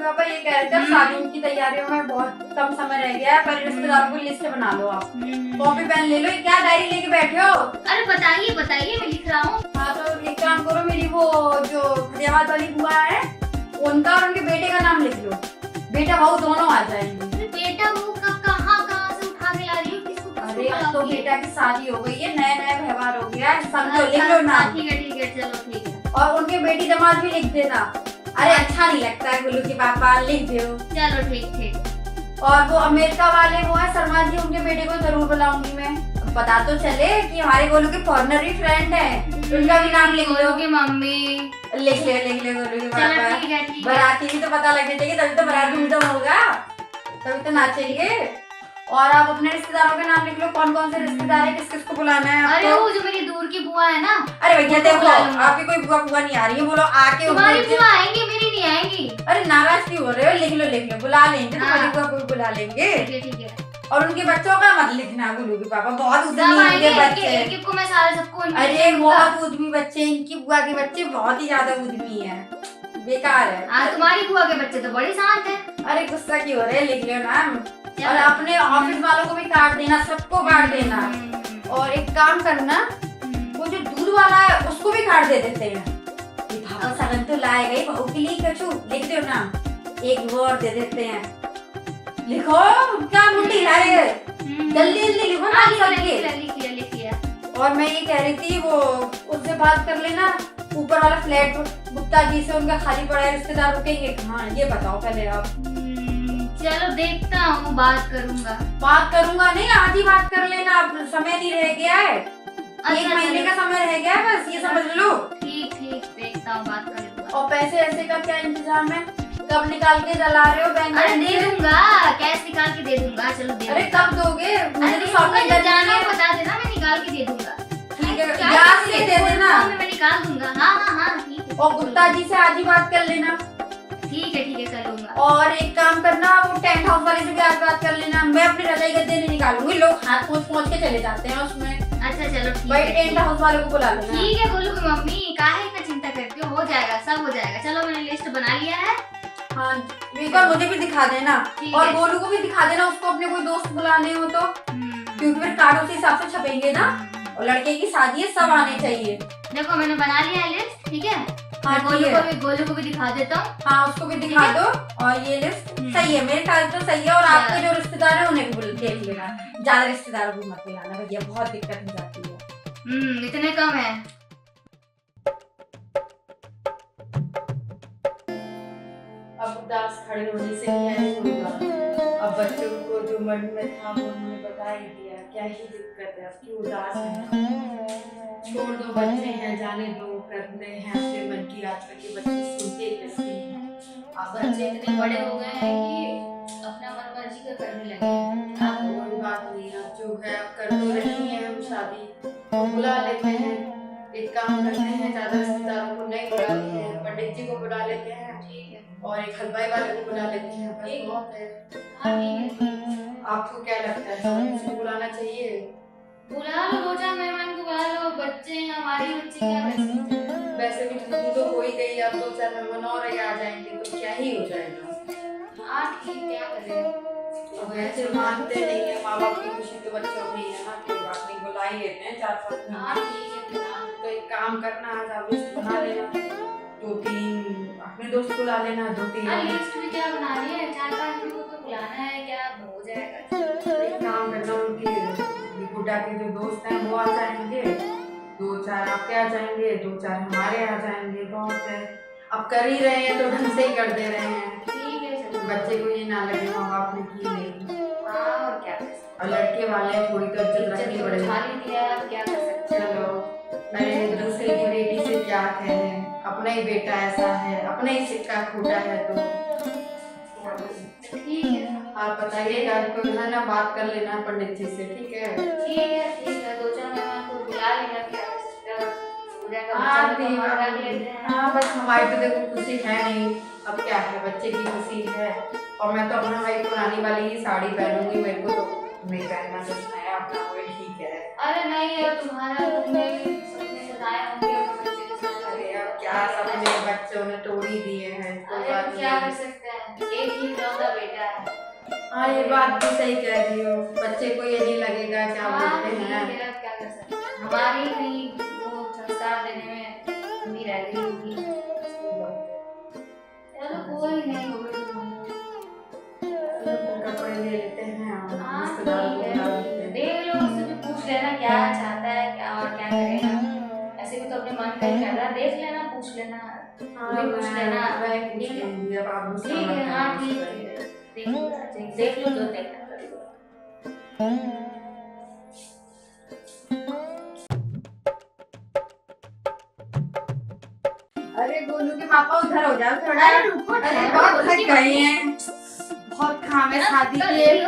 पापा ये कह रहे थे शादी की तैयारियों में बहुत कम समय रह गया है, पर रिश्तेदारों की लिस्ट बना लो आप। कॉपी पेन ले लो। ये क्या डायरी लेके बैठे हो? अरे बताइए बताइए, मैं लिख रहा हूँ। हाँ तो एक काम करो, मेरी वो जो फतेहाबाद वाली बुआ है उनका और उनके बेटे का नाम लिख लो। बेटा बहू दोनों आ जाएंगे। बेटा वो कहाँ से उठा के ला रही हो? किसको? अरे अब तो बेटा की शादी हो गई है, नया नया व्यवहार हो गया है, समझो। लिख लो नाम। ठीक है चलो ठीक है। और उनके बेटी दामाद भी लिख देना। अरे अच्छा नहीं लगता है गुल्लू के पापा, लिख दो। चलो ठीक। और वो अमेरिका वाले वो है शर्मा जी, उनके बेटे को जरूर बुलाऊंगी मैं। पता तो चले कि हमारे गोलू के फॉरनर ही फ्रेंड है, उनका भी नाम लिख लो। गोलू की मम्मी लिख ले गोलू के पापा। ठीक है। बाराती भी तो पता लगना चाहिए, तभी तो बारात धूमधाम होगा, तभी तो नाचेंगे। और आप अपने रिश्तेदारों के नाम लिख लो, कौन कौन से रिश्तेदार है, किस किस को बुलाना है आपको। अरे वो जो मेरी दूर की बुआ है ना। अरे भैया देखो, आपकी कोई बुआ नहीं आ रही है, बोलो आके। तुम्हारी बुआ आएंगी, मेरी नहीं आएंगी। अरे नाराज क्यों हो रहे हो? लिख लो, बुला लेंगे। तुम्हारी बुआ को बुला लेंगे। ठीक है। और उनके बच्चों का मत लिखना गुल्लू के पापा, बहुत उद्यमी इनके बच्चे। को मैं सारे सबको। अरे बहुत उद्यमी बच्चे, इनकी बुआ के बच्चे बहुत ही ज्यादा उद्यमी है, बेकार है। तुम्हारी बुआ के बच्चे तो बड़े शांत हैं। अरे गुस्सा क्यों हो रहे हैं? लिख लो नाम। और अपने ऑफिस वालों को भी काट देना, सबको काट देना। और एक काम करना, वो जो दूध वाला है उसको भी काट दे देते हैं। भागा सगन तो लाए गई बहू के लिए कछु, लिख दो नाम। एक वो और दे देते हैं। लिखो, क्या मुंडी हिला रहे हो? जल्दी लिखो ना सबके। लिखिए। और मैं ये कह रही थी, वो उससे बात कर लेना, ऊपर वाला फ्लैट गुप्ता जी से, उनका खाली पड़ा है, रिश्तेदार रुकेंगे कहाँ, ये बताओ पहले आप। चलो देखता हूँ, बात करूंगा नहीं, आज ही बात कर लेना, अब समय नहीं रह गया है। एक महीने का समय रह गया है बस, ये समझ लो। ठीक देखता हूँ, बात कर लूंगा। और पैसे ऐसे का क्या इंतजाम है? कब निकाल के जला रहे हो बैंक? अरे दे दूंगा, कैश निकाल के दे दूंगा। चलो दे। अरे कब दोगे? मुझे तो शॉपिंग जाना है, बता देना, मैं निकाल के दे दूंगा। ठीक है, याद से दे देना। मैं निकाल दूंगा। हाँ ठीक है। और गुप्ता जी से आज ही बात कर लेना। ठीक है कर लूंगा। और एक काम करना, वो टेंट हाउस वाले से भी आज बात कर लेना। मैं अपनी रजाई गद्दे नहीं निकालूंगी, लोग हाथ पहुँच के चले जाते हैं उसमें। अच्छा चलो ठीक है। टेंट हाउस वाले को बुला लेना। ठीक है गोलू की मम्मी, काहे इतना चिंता करती हो? हो जाएगा, सब हो जाएगा। चलो मैंने लिस्ट बना लिया है। हाँ एक बार मुझे भी दिखा देना, और गोलू को भी दिखा देना, उसको अपने कोई दोस्त बुलाने हो तो, क्योंकि फिर कार्ड उसी हिसाब से छपेंगे ना। और लड़के की शादी है, सब आने चाहिए। देखो मैंने बना लिया है लिस्ट, ठीक है। हाँ, गोलू को भी दिखा देता हूँ। हाँ उसको भी दिखा दो। और ये लिस्ट सही है, मेरे ख्याल तो सही है। और आपके जो रिश्तेदार है उन्हें भी देख लेना, ज्यादा रिश्तेदारों को मत बुलाना भैया, बहुत दिक्कत हो जाती है। इतने कम है। अब उदास खड़े होने से क्या ही होगा। अब बच्चों को जो मन में था वो उन्होंने बता ही दिया, क्या ही दिक्कत है, अब क्यों उदास है। छोड़ दो, बच्चे हैं, जाने दो, करते हैं अपने मन की। आजकल के बच्चे सुनते कैसे हैं। अब बच्चे इतने बड़े हो गए हैं कि अपना मन मर्जी का करने लगे हैं। अब कोई बात नहीं, अब जो है अब कर तो रही है हम शादी, तो बुला लेते हैं। एक काम करते हैं, ज्यादा रिश्तेदारों को नहीं बुलाते हैं, पंडित जी को बुला लेते हैं। ठीक है। और एक हलवाई वाले को बुला लेते हैं, बस बहुत है। हाँ ठीक है। आपको क्या लगता है, सब किसी को बुलाना चाहिए? बुला लो, 2-4 मेहमान को बुला लो। बच्चे हैं हमारे, बच्चे क्या कर सकते हैं। वैसे भी तुम तो हो ही गई, अब 2-4 मेहमान और आ जाएंगे तो क्या ही हो जाएगा। हाँ ठीक, क्या करें। अब ऐसे मानते नहीं है, माँ बाप की खुशी तो बच्चों में ही है ना, कोई बात नहीं, बुला ही लेते हैं 4-5 मेहमान। हाँ ठीक है। तो एक काम करना, आज आप लिस्ट बना लेना, 2-3 अपने दोस्त बुला लेना, 2-3। लिस्ट भी क्या बना रही है, 4-5 लोगों को बुलाना है, क्या हो जाएगा। एक काम करना, उनकी गुड्डा के जो दोस्त हैं वो आ जाएंगे, 2-4 आपके आ जाएंगे, 2-4 हमारे आ जाएंगे, बहुत है। अब कर ही रहे हैं तो ढंग से ही कर दे रहे हैं। ठीक है चलो। बच्चे को ये ना लगे माँ बाप ने की नहीं। हाँ और क्या, और लड़के वाले थोड़ी तो इज्जत रखनी पड़ेगी। क्या कर सकते हैं। चलो मैंने दूसरे की बेटी से क्या कहे, अपना ही बेटा ऐसा है, अपना ही सिक्का खोटा है तो ठीक है। आप बताइएगा, आपको है ना, बात कर लेना पंडित जी से। ठीक है 2-4 मेहमान को बुला लेना, क्या कर सकते हैं। हाँ बस हमारी तो देखो खुशी है नहीं, अब क्या है, बच्चे की खुशी है। और मैं तो अपना भाई पुरानी वाली ही साड़ी पहनूंगी, मेरे को तो नहीं पहनना कुछ नया, अपना कोई ठीक है। अरे नहीं, तुम्हारा तुमने सपने सजाए होंगे अपने बच्चे के साथ। अरे अब क्या, सबने बच्चों ने तोड़ ही दिए हैं, कोई बात क्या कर नहीं। सकते हैं। एक ही इकलौता बेटा है। हाँ ये बात भी सही कह रही हो, बच्चे को ये नहीं लगेगा क्या हाँ, बोलते ठीक हैं। है, अब क्या कर सकते हैं, हमारी नहीं वो संस्कार देने में कमी रह गई होगी। चलो कोई नहीं, हो गई कपड़े ले लेते हैं और हाँ रिश्तेदारों को ठीक बुला है, लेते हैं। देख लो उससे भी पूछ लेना क्या चाहता है क्या और क्या करेगा। ऐसे भी तो अपने मन का ही कर रहा है, देख लेना, पूछ लेना, हाँ, भी पूछ लेना। मैं पूछ ठीक है, लूंगी, अब आप मुझसे ठीक है, मत हाँ करना। ठीक है, देख लो जो देखना कर लो। अरे गोलू के पापा उधर हो जाओ थोड़ा। अरे रुको, अरे बहुत थक गए हैं, बहुत काम है शादी के,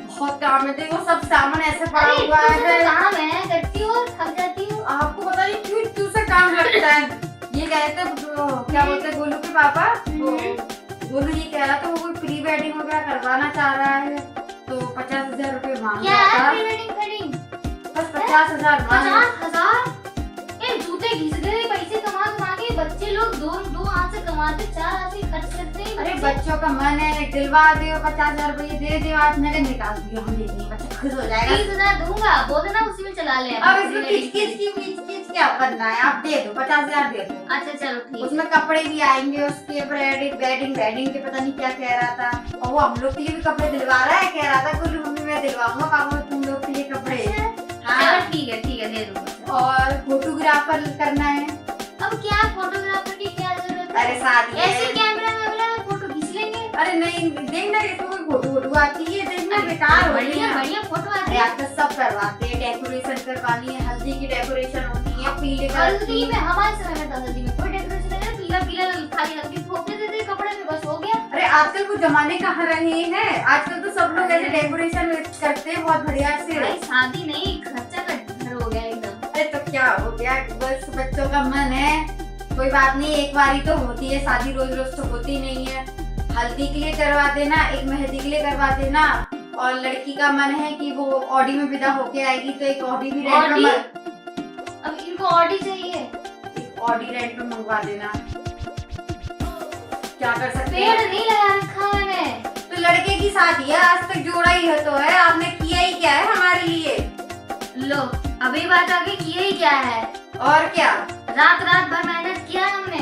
बहुत काम है। देखो सब सामान ऐसे पड़ा हुआ है। काम है, करती हूँ और थक जाती हूँ। आपको पता नहीं क्यों क्यों से काम लगता है। ये कह रहे थे क्या बोलते हैं गोलू के पापा, गोलू ये कह रहा था वो कोई प्री वेडिंग वगैरह करवाना चाह रहा है तो 50,000 रुपए मांग क्या रहा है था। Pre wedding wedding? बस 50,000 मांग। 50,000? ये जूते घिस गए, पैसे कमा कमा के बच्चे लोग दो हाथ से कमाते, चार हाथ से खर्च करते हैं। अरे बच्चों का मन है, दिलवा दो 50,000 रुपए दे दो, आज नगद निकाल दियो, हम दे देंगे, बच्चा खुश हो जाएगा। 30,000 दूंगा, बोल देना उसी में चला ले। अब इसमें किच क्या करना है, आप दे दो 50,000 दे दो। अच्छा चलो ठीक है। उसमें कपड़े भी आएंगे, उसके वेडिंग के पता नहीं क्या कह रहा था, और वो हम लोग के लिए भी कपड़े दिलवा रहा है, कह रहा था कुछ मम्मी मैं दिलवाऊंगा पापा तुम लोग के लिए कपड़े। हाँ चलो ठीक है दे दूंगा। और फोटोग्राफर करना है। अब क्या फोटोग्राफर की क्या जरूरत है? अरे शादी ऐसे है। कैमरा में अगला फोटो खींच लेंगे। अरे नहीं देखना, ये तो कोई फोटो आती है, देखना बेकार हो रही है। बढ़िया फोटो आती अरे है। आजकल सब करवाते हैं, डेकोरेशन करवानी है, हल्दी की डेकोरेशन होनी है, पीले कलर हल्दी की। में हमारे समय में तो हल्दी में कोई डेकोरेशन नहीं है, पीला पीला खाली हल्दी ठोक देते थे कपड़े में, बस हो गया। अरे आजकल कुछ जमाने कहाँ रहे हैं, आजकल तो सब लोग ऐसे डेकोरेशन करते हैं बहुत बढ़िया से। भाई शादी नहीं, खर्चा का घर हो गया एकदम। अरे तो क्या हो गया, बस बच्चों का मन है, कोई बात नहीं, एक बार ही तो होती है शादी, रोज रोज तो होती नहीं है। हल्दी के लिए करवा देना, एक मेहंदी के लिए करवा देना, और लड़की का मन है कि वो ऑडी में विदा होके आएगी तो एक ऑडी भी रेंट ऑडी? में, अब इनको ऑडी चाहिए, एक ऑडी रेंट में मंगवा देना। क्या कर सकते पेड़ हैं, नहीं लगा रखा मैंने। तो लड़के की शादी है, आज तक जोड़ा ही है तो है, आपने किया ही क्या है हमारे लिए। लो अभी बात आ गई, किया ही क्या है, और क्या, रात रात भर मेहनत किया हमने।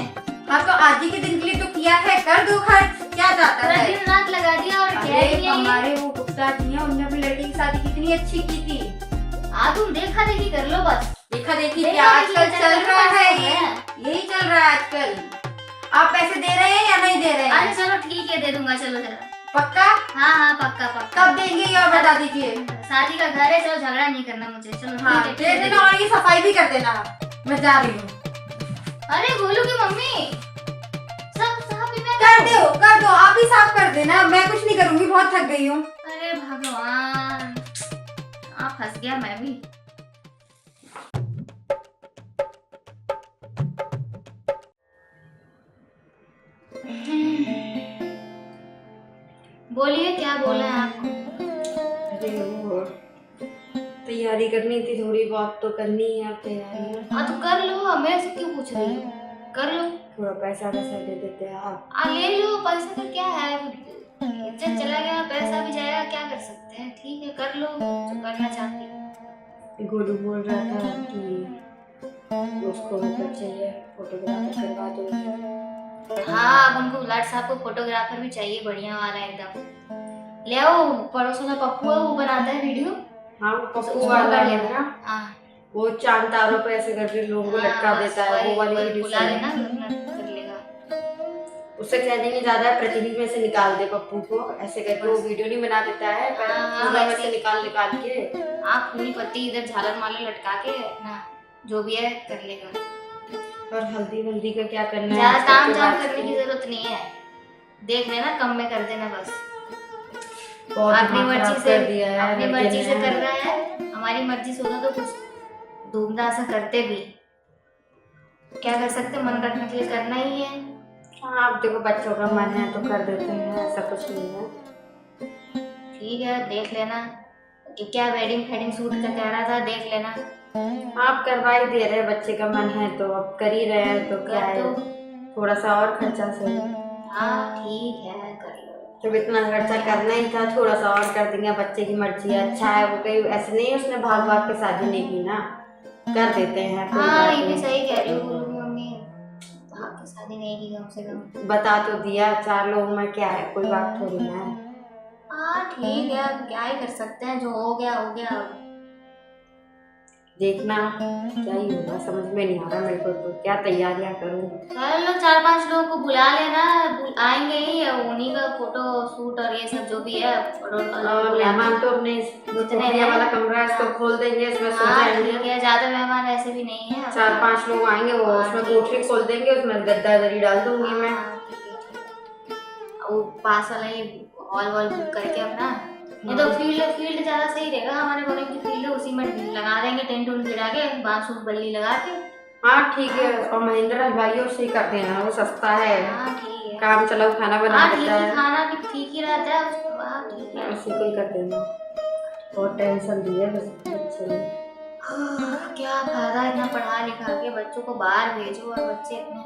हाँ तो आज ही के दिन के लिए तो किया है, कर दो खर्च, क्या जाता पूरा है। दिन रात लगा दिया और क्या अरे किया ये? हमारे वो गुप्ता जी हैं, उन्होंने अपनी लड़की की शादी कितनी अच्छी की थी। तुम देखा देखी कर लो बस। देखा देखी देखा क्या आजकल देखी चल रहा है, है। यही चल रहा है आजकल। आप पैसे दे रहे हैं या नहीं दे रहे अरे हैं? चलो ठीक है, दे दूंगा, चलो चलो। पक्का? हाँ पक्का पक्का। कब देंगे ये और बता दीजिए। शादी का घर है, चलो झगड़ा नहीं करना मुझे, चलो हाँ ठीक दे है, देना, और ये सफाई भी कर देना, मैं जा रही हूँ। अरे गोलू की मम्मी सब साफ ही मैं कर दो, आप ही साफ कर देना, मैं कुछ नहीं करूंगी, बहुत थक गई हूँ। अरे भगवान, फंस गया मैं भी। बोलिए क्या बोला है आपको? अरे वो तैयारी करनी थी, थोड़ी बहुत तो करनी है अब तैयारी। हाँ तो कर लो, अब मेरे से क्यों पूछ रही हो, कर लो। थोड़ा पैसा वैसा दे देते हैं आप। ले लो, पैसा का क्या है, इज्जत चला गया, पैसा भी जाएगा, क्या कर सकते हैं, ठीक है कर लो जो करना चाहती हो। गोलू बोल रहा था कि उसको मतलब चाहिए, फोटोग्राफर करवा दो। हाँ अब उनको लाट साहब को फोटोग्राफर भी चाहिए, बढ़िया वाला एकदम। ले आओ, पड़ोसों का पप्पू है, वो बनाता है वीडियो। हाँ वो पप्पू उसको वाला कर है लेना। ना, हाँ वो चांद तारों पे ऐसे करके लोगों को लटका देता है, वो वाली वीडियो बुला लेना, कर लेगा। उससे कह देंगे ज्यादा प्रतिदिन में से निकाल दे पप्पू को, ऐसे करके वो वीडियो नहीं बना देता है, हाँ, में वैसे से निकाल के आप फूल पत्ती इधर झालर मालर लटका के ना, जो भी है कर लेगा। और हल्दी वल्दी का क्या करना है, ज्यादा ताम उसके झाम बाद करने की जरूरत नहीं है, देख लेना, कम में कर देना बस। बहुत अपनी दिमाग मर्जी खराब से कर दिया है, अपनी लड़के मर्जी से ने। कर रहा है, हमारी मर्जी से होता तो कुछ धूमधाम से करते भी, क्या कर सकते, मन रखने के लिए करना ही है। हाँ अब देखो बच्चों का मन है तो कर देते हैं, ऐसा कुछ नहीं है। ठीक है देख लेना कि क्या वेडिंग फेडिंग सूट का कह रहा था, देख लेना। आप करवा ही दे रहे हैं, बच्चे का मन है तो अब कर ही रहे हैं, तो क्या है, थोड़ा सा और खर्चा से हाँ ठीक है, कर लो। तो इतना खर्चा करना ही था, थोड़ा सा और कर देंगे, बच्चे की मर्जी है, अच्छा है वो, कहीं ऐसे नहीं उसने भाग भाग के शादी नहीं की ना, कर देते हैं कोई हाँ बात ये भी नहीं। सही कह रही हो, बोलूंगी मम्मी भाग के शादी नहीं की कम से कम। बता तो दिया, 4 लोगों में क्या है, कोई बात थोड़ी ना है। हाँ ठीक है, अब क्या ही कर सकते हैं, जो हो गया हो गया। देखना क्या ही होगा, समझ में नहीं आ रहा मेरे को तो, क्या तैयारियां करूं। चलो 4-5 लोगों को बुला लेना, आएंगे ही, उन्हीं का फोटो शूट और ये सब जो भी है और मेहमान तो अपने जितने वाला कमरा है इसको खोल देंगे, इसमें सो हाँ जाएंगे। ठीक है, ज्यादा मेहमान वैसे भी नहीं है। 4-5 लोग आएंगे, वो हाँ, उसमें ठीक कोठरी है। खोल देंगे, उसमें गद्दा दरी डाल दूंगी मैं। हाँ, ठीक है, ठीक है। वो पास वाला ही हॉल वॉल बुक करके अपना, नहीं तो फील्ड ज्यादा सही रहेगा, हमारे बगल की फील्ड है, उसी में लगा देंगे टेंट उंट गिरा के, बांस उस बल्ली लगा के। हाँ ठीक है, और महेंद्र हलवाई उससे ही कर देना, वो सस्ता है, हाँ ठीक है, काम चलाओ खाना बना हाँ ठीक देता है, है, खाना भी ठीक ही रहता है उसको। हाँ ठीक है, उसी को ही कर देना। और टेंशन दी है बस बच्चे ने। क्या फायदा इतना पढ़ा लिखा के बच्चों को बाहर भेजो और बच्चे इतने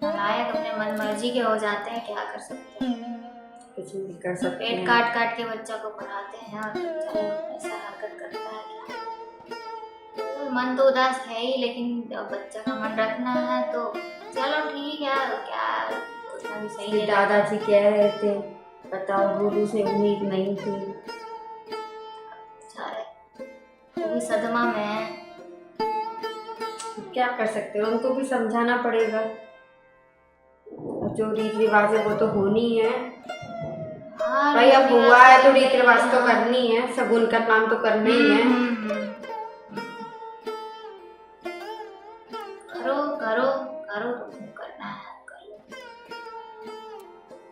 नालायक अपने मन मर्जी के हो जाते हैं, क्या कर सकते हैं। कुछ नहीं कर सकते पेट हैं। काट काट के बच्चा को पढ़ाते हैं और बच्चा ऐसा हरकत करता है क्या। तो मन तो उदास है ही, लेकिन अब बच्चा का मन रखना है तो चलो ठीक है, क्या उतना भी सही कि नहीं। दादाजी कह रहे थे, बताओ गुरु से उम्मीद नहीं थी। बेचारे वो भी सदमा में है। क्या कर सकते हैं, उनको भी समझाना पड़ेगा, जो रीति रिवाज है वो तो होनी है हाँ, भाई, अब रीति हुआ है तो रिवाज रीति रिवाज तो हाँ। करनी है, शगुन का काम तो करना ही है। करो करो करो, तुमको करना है कर लो,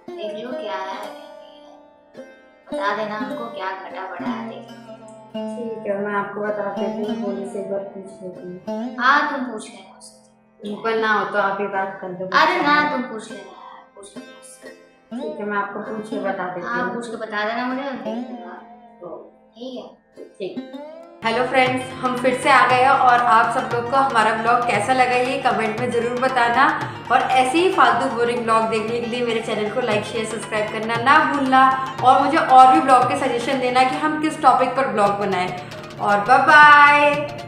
देख लो क्या है क्या नहीं है, बता देना हमको क्या घटा बढ़ा है, देख लो। ठीक है, मैं आपको बता देती हूँ, पुलिस से एक बार पूछ लेती हूँ। हाँ तुम पूछ लेना उससे, ऊपर ना हो तो आप ही बात कर दो। अरे ना तुम पूछ लेना, पूछ लेना उससे। ठीक है, मैं आपको पूछ के बता देती हाँ हूँ। पूछ के बता देना मुझे, देख लूंगा। ठीक है, ठीक। हेलो फ्रेंड्स, हम फिर से आ गए हैं और आप सब लोग को हमारा ब्लॉग कैसा लगा ये कमेंट में ज़रूर बताना, और ऐसे ही फालतू बोरिंग ब्लॉग देखने के लिए मेरे चैनल को लाइक शेयर सब्सक्राइब करना ना भूलना, और मुझे और भी ब्लॉग के सजेशन देना कि हम किस टॉपिक पर ब्लॉग बनाएं, और बाय बाय।